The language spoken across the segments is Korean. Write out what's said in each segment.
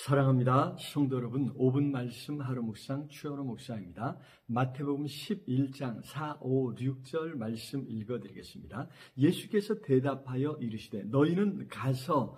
사랑합니다. 성도 여러분, 5분 말씀 하루 묵상 최원호 목사입니다. 마태복음 11장 4, 5, 6절 말씀 읽어드리겠습니다. 예수께서 대답하여 이르시되 너희는 가서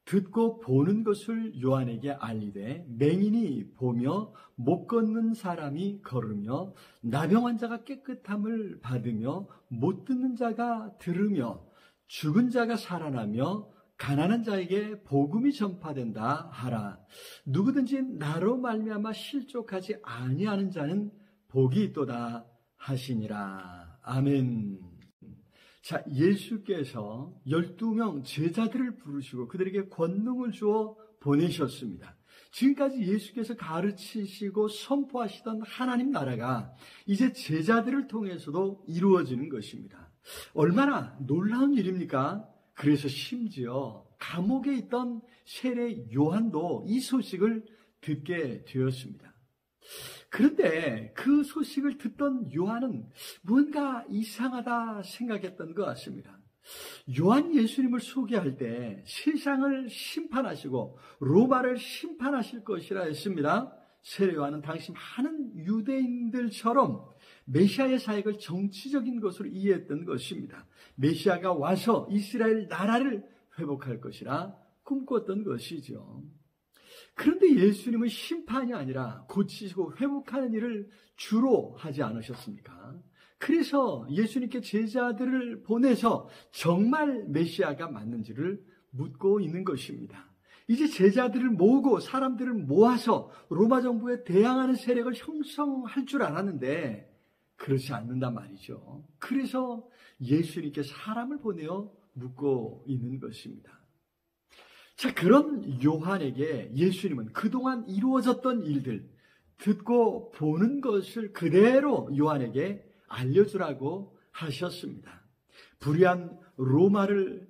듣고 보는 것을 요한에게 알리되 맹인이 보며 못 걷는 사람이 걸으며 나병 환자가 깨끗함을 받으며 못 듣는 자가 들으며 죽은 자가 살아나며 가난한 자에게 복음이 전파된다 하라. 누구든지 나로 말미암아 실족하지 아니하는 자는 복이 있도다 하시니라. 아멘. 자, 예수께서 12명 제자들을 부르시고 그들에게 권능을 주어 보내셨습니다. 지금까지 예수께서 가르치시고 선포하시던 하나님 나라가 이제 제자들을 통해서도 이루어지는 것입니다. 얼마나 놀라운 일입니까? 그래서 심지어 감옥에 있던 세례 요한도 이 소식을 듣게 되었습니다. 그런데 그 소식을 듣던 요한은 뭔가 이상하다 생각했던 것 같습니다. 요한이 예수님을 소개할 때 세상을 심판하시고 로마를 심판하실 것이라 했습니다. 세례 요한은 당시 많은 유대인들처럼 메시아의 사역을 정치적인 것으로 이해했던 것입니다. 메시아가 와서 이스라엘 나라를 회복할 것이라 꿈꿨던 것이죠. 그런데 예수님은 심판이 아니라 고치시고 회복하는 일을 주로 하지 않으셨습니까? 그래서 예수님께 제자들을 보내서 정말 메시아가 맞는지를 묻고 있는 것입니다. 이제 제자들을 모으고 사람들을 모아서 로마 정부에 대항하는 세력을 형성할 줄 알았는데 그렇지 않는단 말이죠. 그래서 예수님께 사람을 보내어 묻고 있는 것입니다. 자, 그런 요한에게 예수님은 그동안 이루어졌던 일들, 듣고 보는 것을 그대로 요한에게 알려주라고 하셨습니다. 불의한 로마를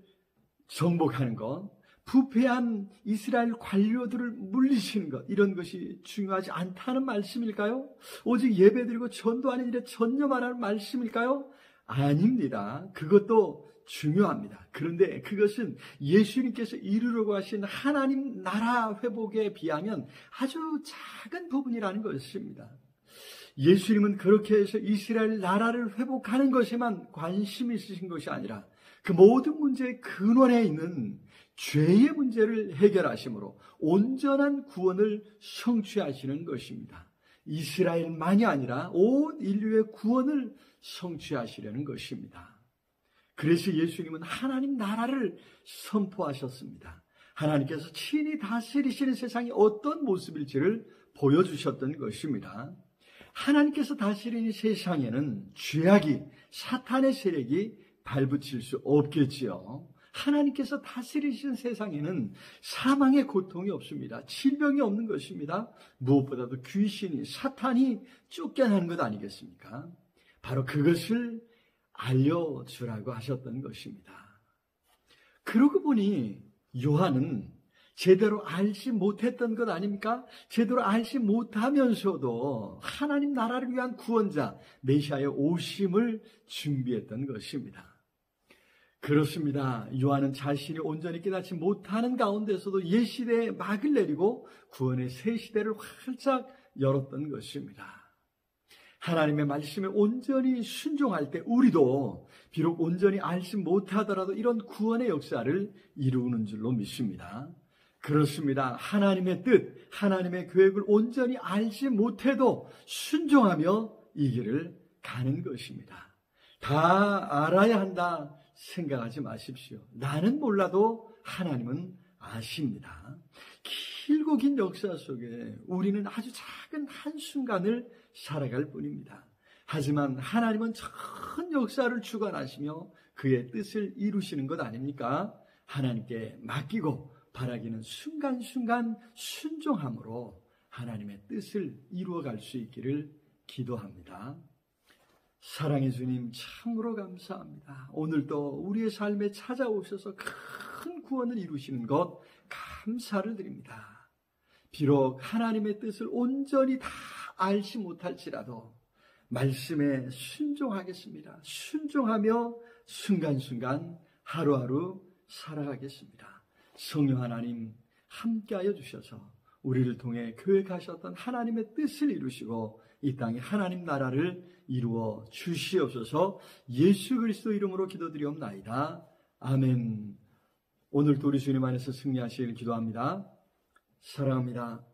정복하는 것, 부패한 이스라엘 관료들을 물리치는 것, 이런 것이 중요하지 않다는 말씀일까요? 오직 예배드리고 전도하는 일에 전념하라는 말씀일까요? 아닙니다. 그것도 중요합니다. 그런데 그것은 예수님께서 이루려고 하신 하나님 나라 회복에 비하면 아주 작은 부분이라는 것입니다. 예수님은 그렇게 해서 이스라엘 나라를 회복하는 것에만 관심이 있으신 것이 아니라 그 모든 문제의 근원에 있는 죄의 문제를 해결하심으로 온전한 구원을 성취하시는 것입니다. 이스라엘만이 아니라 온 인류의 구원을 성취하시려는 것입니다. 그래서 예수님은 하나님 나라를 선포하셨습니다. 하나님께서 친히 다스리시는 세상이 어떤 모습일지를 보여주셨던 것입니다. 하나님께서 다스리는 세상에는 죄악이, 사탄의 세력이 발붙일 수 없겠지요. 하나님께서 다스리시는 세상에는 사망의 고통이 없습니다. 질병이 없는 것입니다. 무엇보다도 귀신이, 사탄이 쫓겨나는 것 아니겠습니까? 바로 그것을 알려주라고 하셨던 것입니다. 그러고 보니 요한은 제대로 알지 못했던 것 아닙니까? 제대로 알지 못하면서도 하나님 나라를 위한 구원자, 메시아의 오심을 준비했던 것입니다. 그렇습니다. 요한은 자신이 온전히 깨닫지 못하는 가운데서도 옛시대에 막을 내리고 구원의 새 시대를 활짝 열었던 것입니다. 하나님의 말씀에 온전히 순종할 때 우리도 비록 온전히 알지 못하더라도 이런 구원의 역사를 이루는 줄로 믿습니다. 그렇습니다. 하나님의 뜻, 하나님의 계획을 온전히 알지 못해도 순종하며 이 길을 가는 것입니다. 다 알아야 한다 생각하지 마십시오. 나는 몰라도 하나님은 아십니다. 길고 긴 역사 속에 우리는 아주 작은 한순간을 살아갈 뿐입니다. 하지만 하나님은 전 역사를 주관하시며 그의 뜻을 이루시는 것 아닙니까? 하나님께 맡기고 바라기는 순간순간 순종함으로 하나님의 뜻을 이루어갈 수 있기를 기도합니다. 사랑의 주님, 참으로 감사합니다. 오늘도 우리의 삶에 찾아오셔서 큰 구원을 이루시는 것 감사를 드립니다. 비록 하나님의 뜻을 온전히 다 알지 못할지라도 말씀에 순종하겠습니다. 순종하며 순간순간 하루하루 살아가겠습니다. 성령 하나님 함께하여 주셔서 우리를 통해 계획하셨던 하나님의 뜻을 이루시고 이 땅에 하나님 나라를 이루어 주시옵소서. 예수 그리스도 이름으로 기도드리옵나이다. 아멘. 오늘도 우리 주님 안에서 승리하시길 기도합니다. 사랑합니다.